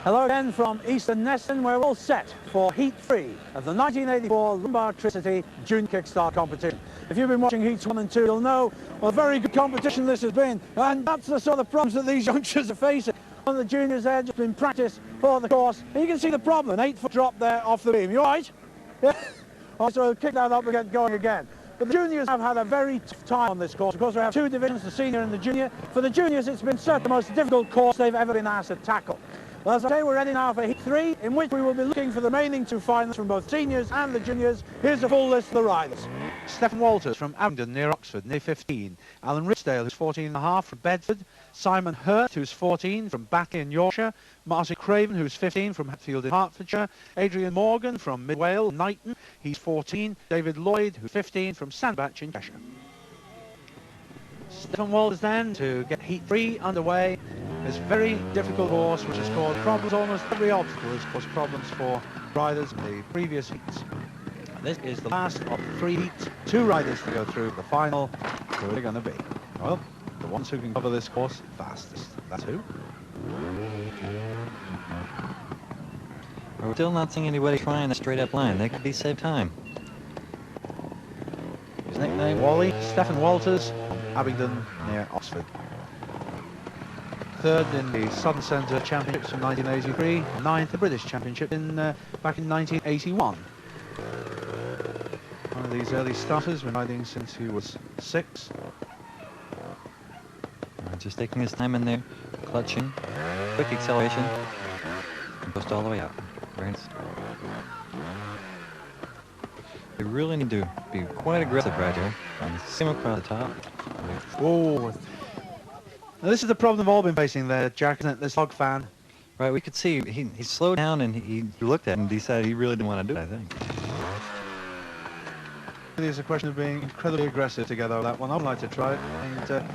Hello again from Eastern Neston, where we're all set for Heat 3 of the 1984 Lombardtricity Junior Kickstart competition. If you've been watching Heats 1 and 2, you'll know what a very good competition this has been, and that's the sort of problems that these youngsters are facing. One of the juniors there just been practice for the course, and you can see the problem, an 8-foot drop there off the beam. You all right? Yeah? Oh, so kick that up and get going again. But the juniors have had a very tough time on this course. Of course, we have two divisions, the senior and the junior. For the juniors, it's been certainly the most difficult course they've ever been asked to tackle. Well, as I say, we're ready now for Heat 3, in which we will be looking for the remaining two finalists from both seniors and the juniors. Here's the full list of the riders. Stephen Walters from Abingdon, near Oxford, near 15. Alan Richdale, who's 14.5, from Bedford. Simon Hurt, who's 14, from Batley in Yorkshire. Martin Craven, who's 15, from Hatfield in Hertfordshire. Adrian Morgan from Midwale, Knighton, he's 14. David Lloyd, who's 15, from Sandbach in Cheshire. Stephen Walters then to get Heat 3 underway. This very difficult course, which has caused problems. Almost every obstacle has caused problems for riders in the previous heats. And this is the last of the 3 heats. 2 riders to go through the final. Who are they going to be? Well, the ones who can cover this course fastest. That's who. We're still not seeing anybody trying a straight-up line. They could be save time. His nickname, Wally. Stephen Walters from Abingdon, near Oxford. Third in the Southern Centre Championships in 1983, 9th the British Championship back in 1981. One of these early starters, been riding since he was 6. Just taking his time in there, clutching, quick acceleration, and pushed all the way out. Very nice. They really need to be quite aggressive right here. And see him across the top. Oh. Now this is the problem they've all been facing there, Jack, isn't it? This hog fan. Right, we could see he slowed down and he looked at it and decided he really didn't want to do it, I think. It's a question of being incredibly aggressive together. That one, I'd like to try it. And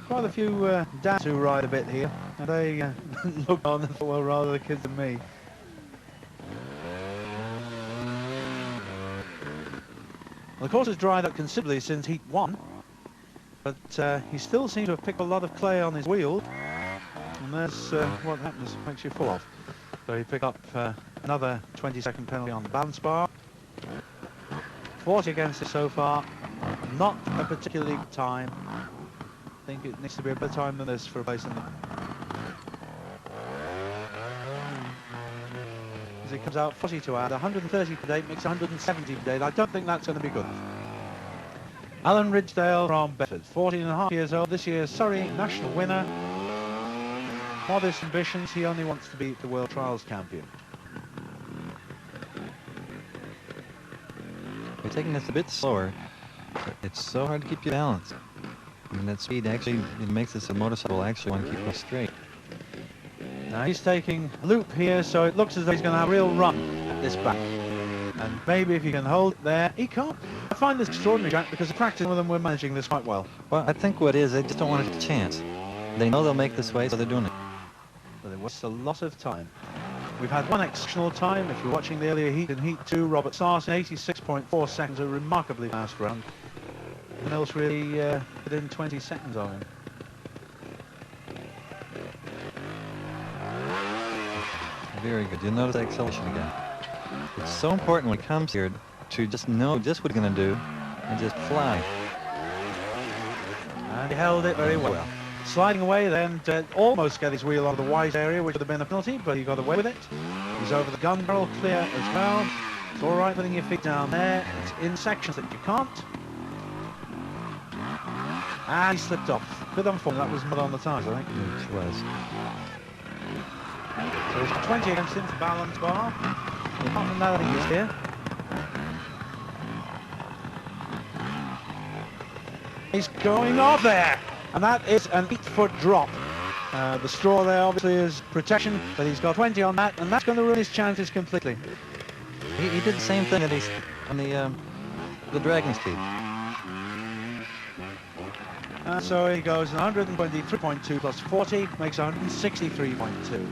quite a few dads who ride a bit here, and they look on and thought, well, rather the kids than me. Well, the course has dried up considerably since Heat 1. But he still seems to have picked a lot of clay on his wheel, and there's what happens, makes you fall off. So he picked up another 20-second penalty on the balance bar. 40 against it so far, not a particularly good time. I think it needs to be a better time than this for a place in the... As he comes out 40 to add, 130 per day, makes 170 per day. I don't think that's going to be good. Alan Ridgedale from Bedford, 14.5 years old, this year's Surrey national winner. Modest ambitions, he only wants to be the World Trials champion. We're taking this a bit slower, but it's so hard to keep you balanced. I mean, that speed actually makes this a motorcycle actually want to keep us straight. Now he's taking a loop here, so it looks as though he's going to have a real run at this back. And maybe if he can hold it there, he can't. I find this extraordinary, Jack, because practicing with them, we're managing this quite well. Well, I think what is, they just don't want to take a chance. They know they'll make this way, so they're doing it. But it was a lot of time. We've had one exceptional time. If you're watching the earlier heat, in Heat 2, Robert Sarson, 86.4 seconds, a remarkably fast round. And else really within 20 seconds of him. Very good. You'll notice the acceleration again. It's so important when it comes here to just know just what you're going to do and just fly. And he held it very well. Sliding away then to almost get his wheel out of the wide area, which would have been a penalty, but he got away with it. He's over the gun barrel, clear as well. It's all right putting your feet down there. It's in sections that you can't. And he slipped off. Good unfortunate, that was mud on the tyres, I think. It was. So it's 20 against him for balance bar. Apart from that, I think he's here. He's going off there, and that is an 8-foot drop. The straw there obviously is protection, but he's got 20 on that, and that's going to ruin his chances completely. He did the same thing that he's on the Dragon's Teeth. And so he goes 123.2 plus 40, makes 163.2.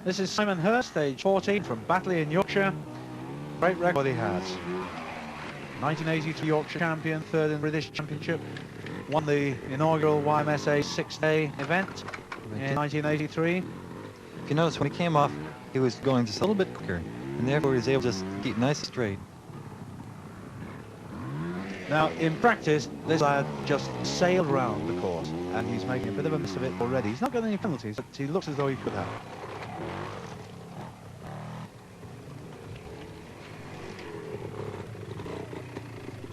This is Simon Hurst, age 14, from Batley in Yorkshire. Great record he has. 1983 Yorkshire champion, 3rd in British Championship. Won the inaugural YMSA 6-day event in 1983. If you notice, when he came off, he was going just a little bit quicker, and therefore he was able to just keep nice and straight. Now, in practice, this lad just sailed round the course, and he's making a bit of a mess of it already. He's not getting any penalties, but he looks as though he could have.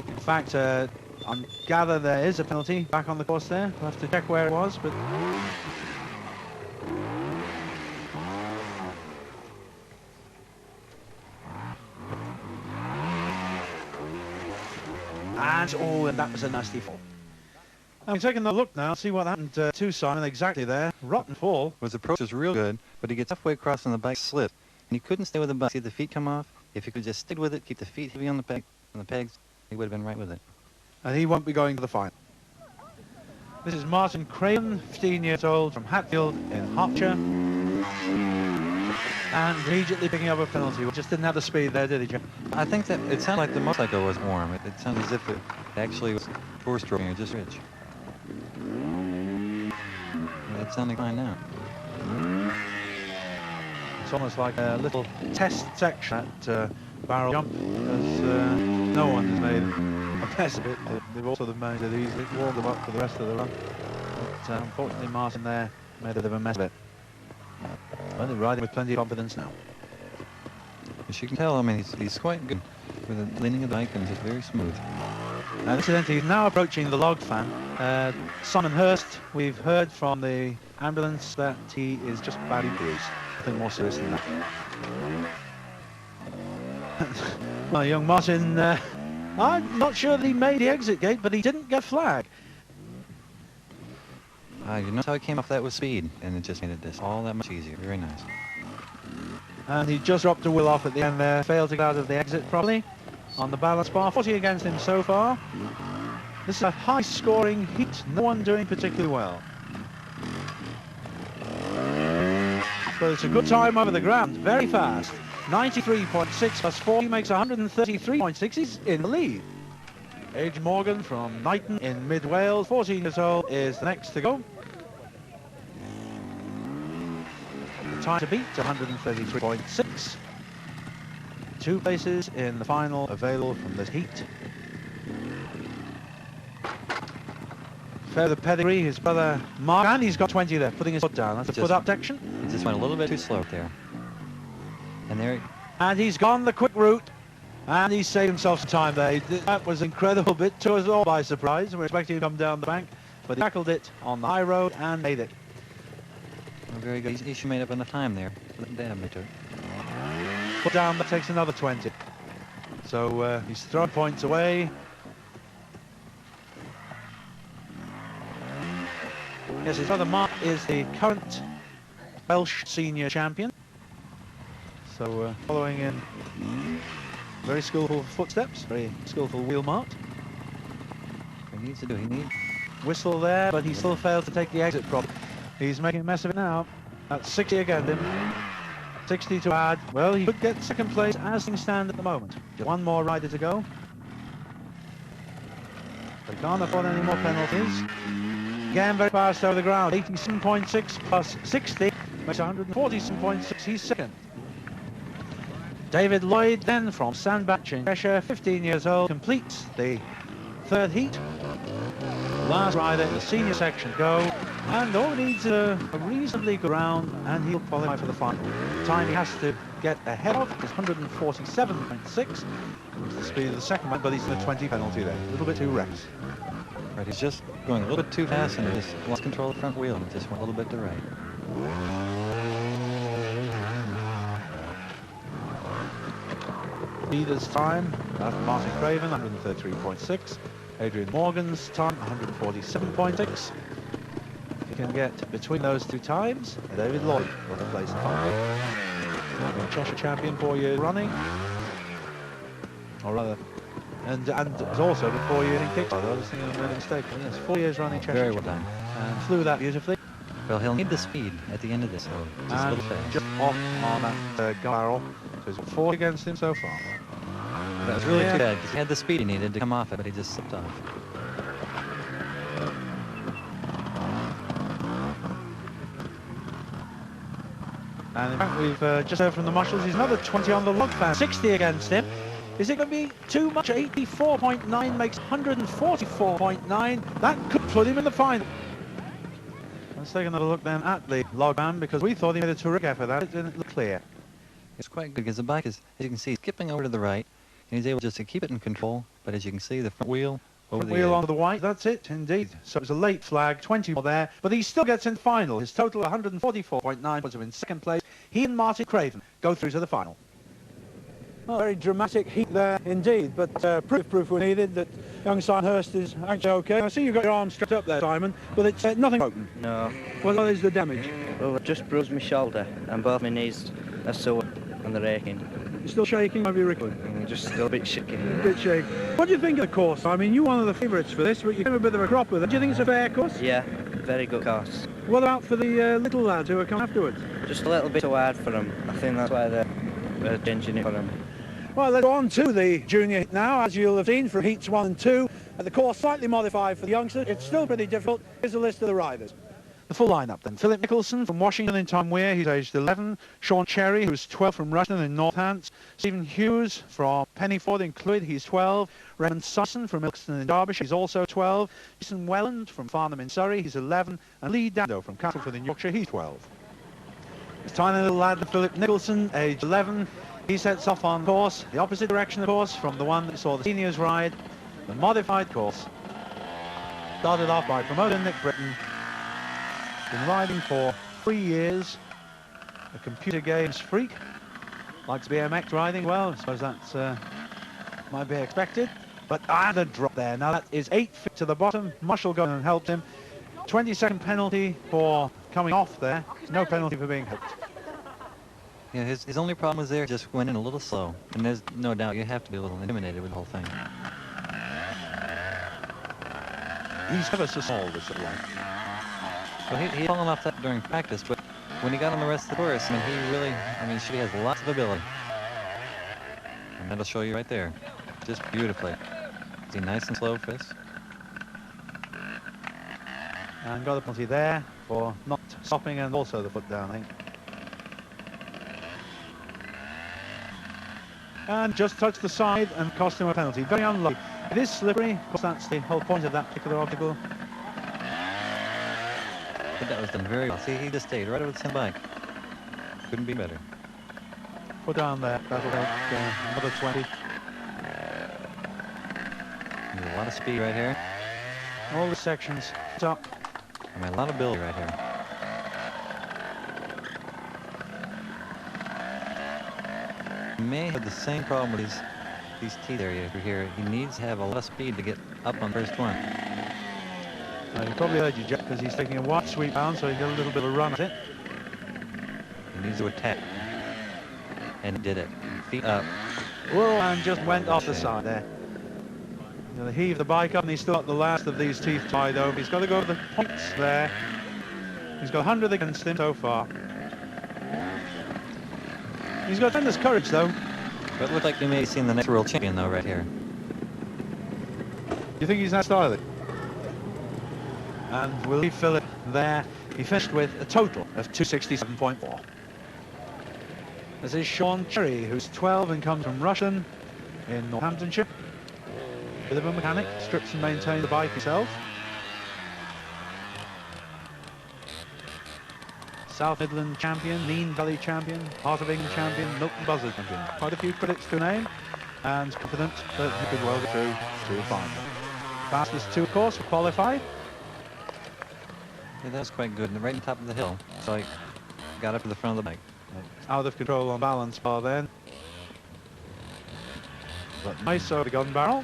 In fact, I gather there is a penalty back on the course there. We'll have to check where it was, but... And, oh, and that was a nasty fall. I'm taking a look now, see what happened to Simon exactly there. Rotten fall. His approach was real good, but he gets halfway across and the bike slipped. And he couldn't stay with the bike. See the feet come off? If he could just stick with it, keep the feet heavy on the pegs, he would have been right with it. And he won't be going to the final. This is Martin Craven, 15 years old, from Hatfield in Hertfordshire. And immediately picking up a penalty. We just didn't have the speed there, did he, Jim? I think that it sounded like the motorcycle was warm. It sounded as if it actually was four-stroking or just rich. It's sounding fine now. It's almost like a little test section at barrel jump, as no one has made a mess of it. They've also managed to easily warm them up for the rest of the run. But unfortunately, Martin there made a bit of a mess of it. Well, they're riding with plenty of confidence now. As you can tell, I mean, he's quite good with the leaning of the bike and just very smooth. And incidentally, he's now approaching the log fan. Simon Hurst, we've heard from the ambulance that he is just badly bruised. Nothing more serious than that. Well, young Martin, I'm not sure that he made the exit gate, but he didn't get flag. You notice how he came off that with speed, and it just made it this all that much easier. Very nice. And he just dropped a wheel off at the end there, failed to get out of the exit properly on the balance bar. 40 against him so far. This is a high-scoring heat, no one doing particularly well. But it's a good time over the ground, very fast. 93.6 plus 4, he makes 133.6, he's in the lead. Adrian Morgan from Knighton in mid-Wales, 14 years old, is the next to go. The time to beat, 133.6. 2 places in the final available from this heat. Fair the pedigree, his brother Mark, and he's got 20 there, putting his foot down. That's a foot up section. He just went a little bit too slow there. And he's gone the quick route, and he's saved himself some time there. That was incredible bit, took us all by surprise. We were expecting him to come down the bank, but he tackled it on the high road and made it. Well, very good. He should made up enough time there. Damn, it took. Put down, that takes another 20. So he's thrown points away. Yes, his brother Mark is the current Welsh senior champion. So following in very skillful footsteps, very skillful wheel mark. He needs to do, he needs... Whistle there, but he still failed to take the exit properly. He's making a mess of it now. That's 60 against him. 60 to add. Well, he could get second place as things stand at the moment. Just one more rider to go. They can't afford any more penalties. Again, very fast over the ground. 87.6 plus 60 makes 147.6. He's second. David Lloyd then from Sandbach in Cheshire, 15 years old, completes the third heat. Last rider in the senior section go, and all he needs a reasonably good round, and he'll qualify for the final. The time he has to get ahead of is 147.6, which is the speed of the second one, but he's in a 20 penalty there. A little bit too reckless. Right, he's just going a little bit too fast, and he just lost control of the front wheel, and just went a little bit to right. Leader's time, after Martin Craven, 133.6. Adrian Morgan's time, 147.6. If you can get between those two times, David Lloyd will have placed final. Cheshire champion 4 years running. Or rather, and it's also been 4 years in Kickstart. I was thinking I made a mistake. Yes, 4 years running Cheshire. Very well done. And flew that beautifully. Well, he'll need the speed at the end of this, so just a little fast. Just off on that barrel. So he's got 4 against him so far. That was really too bad, because he had the speed he needed to come off it, but he just slipped off. And in fact, we've just heard from the marshals, he's another 20 on the log fan. 60 against him. Is it going to be too much? 84.9 makes 144.9. That could put him in the final. Let's take another look then at the log man, because we thought he made a terrific effort at it. It didn't look clear. It's quite good because the bike is, as you can see, skipping over to the right, and he's able just to keep it in control. But as you can see, the front wheel over the Wheel edge. onto the white, that's it, indeed. So it's a late flag, 20 more there, but he still gets in final. His total 144.9 puts him in second place. He and Martin Craven go through to the final. Well, very dramatic heat there indeed, but proof were needed that young Simon Hurst is actually okay. I see you've got your arm strapped up there, Simon, but it's nothing broken. No. What is the damage? Well, I've just bruised my shoulder and both my knees are sore and they're aching. You're still shaking? Have you recovered? I'm just still a bit shaky. A bit shaky. What do you think of the course? I mean, you're one of the favourites for this, but you came a bit of a crop with it. Do you think it's a fair course? Yeah, very good course. What about for the little lads who are coming afterwards? Just a little bit too hard for them. I think that's why they're changing it for them. Well, let's go on to the junior heat now, as you'll have seen from heats 1 and 2. The course slightly modified for the youngsters. It's still pretty difficult. Here's a list of the riders. The full lineup then. Philip Nicholson from Washington in Tom Weir, he's aged 11. Sean Cherry, who's 12 from Rushden in Northants. Stephen Hughes from Pennyford in Clwyd, he's 12. Raymond Sisson from Ilkeston in Derbyshire, he's also 12. Jason Welland from Farnham in Surrey, he's 11. And Lee Dando from Castleford in Yorkshire, he's 12. This tiny little lad, Philip Nicholson, aged 11. He sets off on course, the opposite direction of course from the one that saw the seniors ride, the modified course. Started off by promoter Nick Britton. Been riding for 3 years. A computer games freak. Likes BMX riding. Well, I suppose that might be expected. But the drop there. Now that is 8 feet to the bottom. Marshall got in and helped him. 20-second penalty for coming off there. No penalty for being hooked. Yeah, his only problem was there just went in a little slow. And there's no doubt you have to be a little intimidated with the whole thing. He's ever so small, this little one. Well, he fallen off that during practice, but when he got on the rest of the course, I mean, he really, he has lots of ability. And that'll show you right there, just beautifully. Is he nice and slow for this? And got a penalty there for not stopping and also the foot down, I think. And just touched the side and cost him a penalty. Very unlucky. It is slippery, of course that's the whole point of that particular obstacle. But that was done very well. See, he just stayed right over the same bike. Couldn't be better. Put down there, that'll take another 20. There's a lot of speed right here. All the sections up. I mean, a lot of ability right here. He may have the same problem with these teeth area over here. He needs to have a lot of speed to get up on first one. You probably heard you, Jack, because he's taking a wide sweep down, so he got a little bit of a run at it. He needs to attack. And he did it. Feet up. Whoa, and just went off the side there. You know, heave the bike up, and he's still got the last of these teeth tied over. He's got to go to the points there. He's got 100 against him so far. He's got tremendous courage, though. But it looked like you may have seen the next world champion, though, right here. You think he's that stylish? And we'll leave Philip there. He finished with a total of 267.4. This is Sean Cherry, who's 12 and comes from Rushden in Northamptonshire. Bit of a mechanic, strips and maintains the bike himself. South Midland champion, Mean Valley champion, Heart of England champion, Milton Buzzard champion. Quite a few critics to name, and confident that he could well get through to the final. Fastest 2, of course, qualified. Yeah, that was quite good. And right on top of the hill. So I got up to the front of the bike. Out of control on balance bar then. But nice over the gun barrel.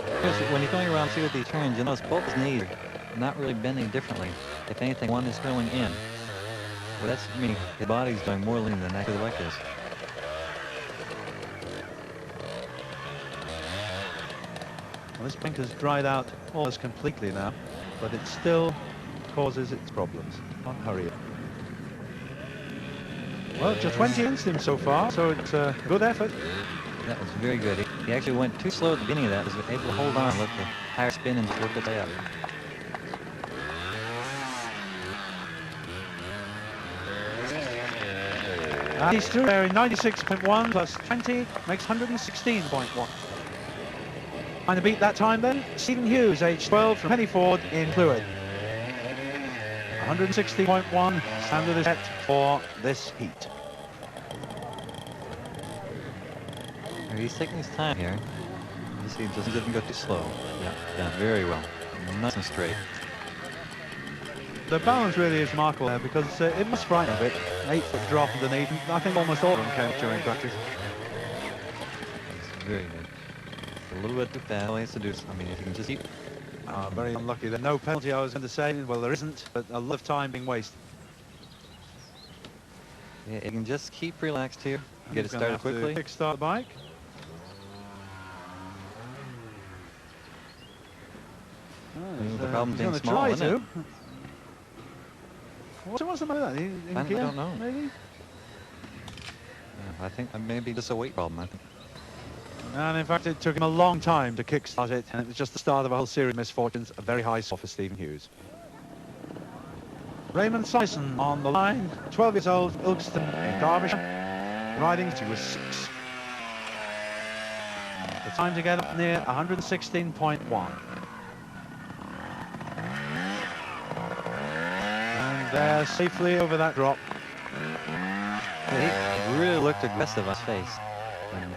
Because when you're going around through these turns, you notice both his knees are not really bending differently. If anything, one is going in. Well, that's, I mean, his body's doing more lean than actually like this. Well, this bank has dried out almost completely now, but it still causes its problems. Can't hurry it. Well, just 20 against him so far, so it's a good effort. That was very good. He actually went too slow at the beginning of that. Was able to hold on, let the tire spin, and work its way out. And he's through there in 96.1 plus 20 makes 116.1. Trying to beat that time then, Stephen Hughes, age 12, from Pennyford in Fluid. 160.1 standard is set for this heat. He's taking his time here. You see, he just doesn't go too slow. Yeah, very well. Nice and straight. The balance really is remarkable there because it must frighten a bit. 8-foot drop underneath. I think almost all of them count during practice. It's very good. A little bit too fast. All he has to do is, I mean, if you can just keep. Very unlucky. There's no penalty, I was going to say. Well, there isn't, but a lot of time being wasted. Yeah, you can just keep relaxed here. Get it started quickly. Kickstart the bike. The problem being he's small, try isn't it? What's the matter with that? I don't know. Maybe? Yeah, I think maybe just a weight problem. I think. And in fact, it took him a long time to kickstart it, and it was just the start of a whole series of misfortunes. A very high score for Stephen Hughes. Raymond Sison on the line, 12 years old, Ilkeston in Derbyshire, riding till he was 6. The time to get up near 116.1. And they're safely over that drop. Yeah, he really looked aggressive on his face. And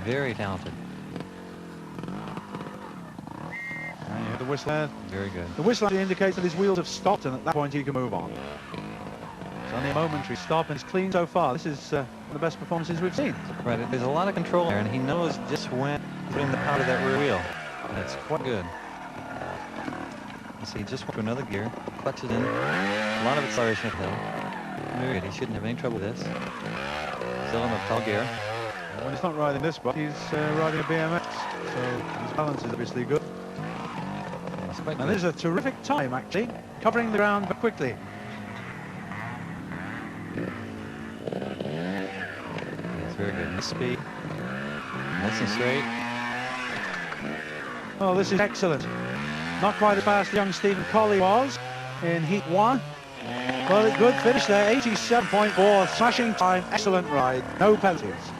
very talented. And you hear the whistle there. Very good. The whistle actually indicates that his wheels have stopped, and at that point he can move on. It's only a momentary stop, and it's clean so far. This is one of the best performances we've seen. Right, there's a lot of control there, and he knows just when to put in the power to that rear wheel. That's quite good. You see, he just went to another gear, clutches in. A lot of acceleration uphill. Very good. He shouldn't have any trouble with this. Still in the tall gear. And when he's not riding this bike, he's riding a BMX, so his balance is obviously good. And this is a terrific time, actually, covering the ground but quickly. That's very good. Nice speed. Nice and straight. Oh, this is excellent. Not quite as fast as young Stephen Colley was in Heat 1. But a good finish there, 87.4, smashing time, excellent ride, no penalties.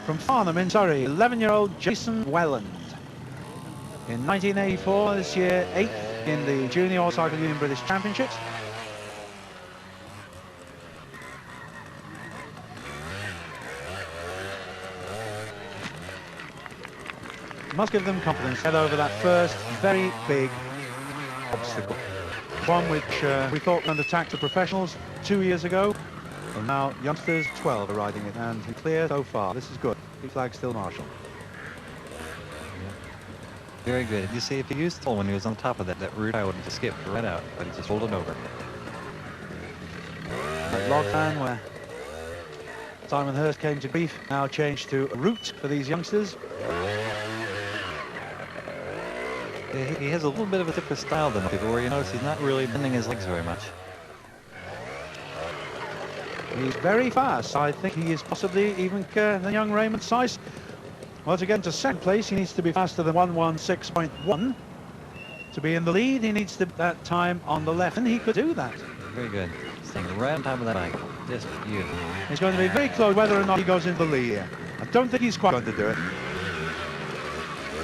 From Farnham in Surrey, 11-year-old Jason Welland. In 1984, this year, 8th in the Junior Cycle Union British Championships. Must give them confidence to head over that first very big obstacle. One which we thought would attack the professionals 2 years ago. And now youngsters 12 are riding it, and clear so far. This is good. The flag still marshal. Very good. You see, if he used the when he was on top of that rear tire would have just skipped right out, but he just rolled it over. That log fan where Simon Hurst came to grief, now changed to a route for these youngsters. He has a little bit of a different style than people, where you notice he's not really bending his legs very much. He's very fast. I think he is possibly even the young Raymond Sison. Well, to get into second place, he needs to be faster than 116.1. To be in the lead, he needs to that time on the left, and he could do that. Very good. Staying right on top of that bike. Just beautiful. He's going to be very close whether or not he goes into the lead here. I don't think he's quite going to do it.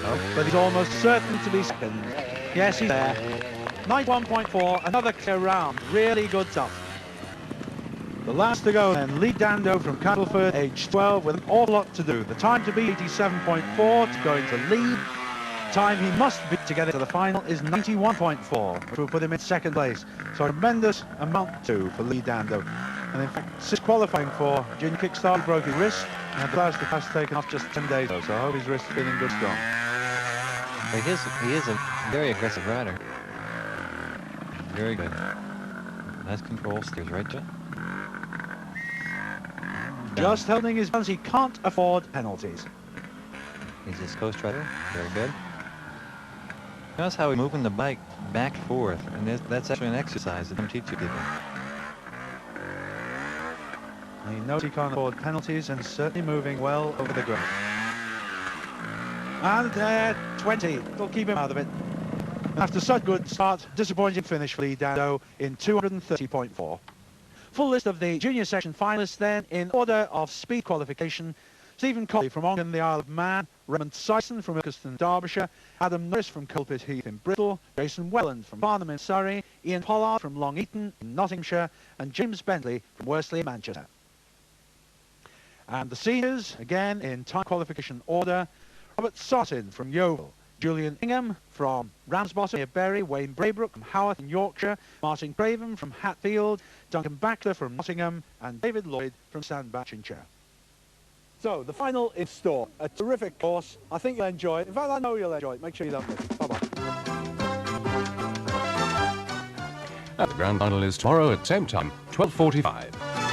No, but he's almost certain to be second. Yes, he's there. 91.4, another clear round. Really good stuff. The last to go then, Lee Dando from Castleford, age 12, with an awful lot to do. The time to beat 87.4 to go into lead. Time he must beat to get into the final is 91.4, which will put him in second place. So a tremendous amount to do for Lee Dando. And in fact, since qualifying for Junior Kickstart, he broke his wrist, and the class taken off just 10 days ago, so I hope his wrist is feeling good strong. But he is a very aggressive rider. Very good. Nice control, steers right to it. Just holding his balance, he can't afford penalties. He's just coast rider, very good. Notice how he's moving the bike back and forth, and that's actually an exercise that I'm teaching people. He knows he can't afford penalties and certainly moving well over the ground. And 20, they'll keep him out of it. After such a good start, disappointing finish for Lee Dando in 230.4. Full list of the junior section finalists then, in order of speed qualification: Stephen Colley from Ongan, the Isle of Man; Raymond Syson from Ilkeston, Derbyshire; Adam Norris from Culpit Heath in Bristol; Jason Welland from Farnham in Surrey; Ian Pollard from Long Eaton in Nottinghamshire; and James Bentley from Worsley in Manchester. And the seniors, again in time qualification order: Robert Sottin from Yeovil; Julian Ingham from Ramsbottom near Bury; Wayne Braybrook from Haworth in Yorkshire; Martin Craven from Hatfield; Duncan Backler from Nottingham; and David Lloyd from Sandbach-in-Shire. So, the final in store. A terrific course. I think you'll enjoy it. In fact, I know you'll enjoy it. Make sure you don't miss it. Bye-bye. The grand final is tomorrow at same time, 12:45.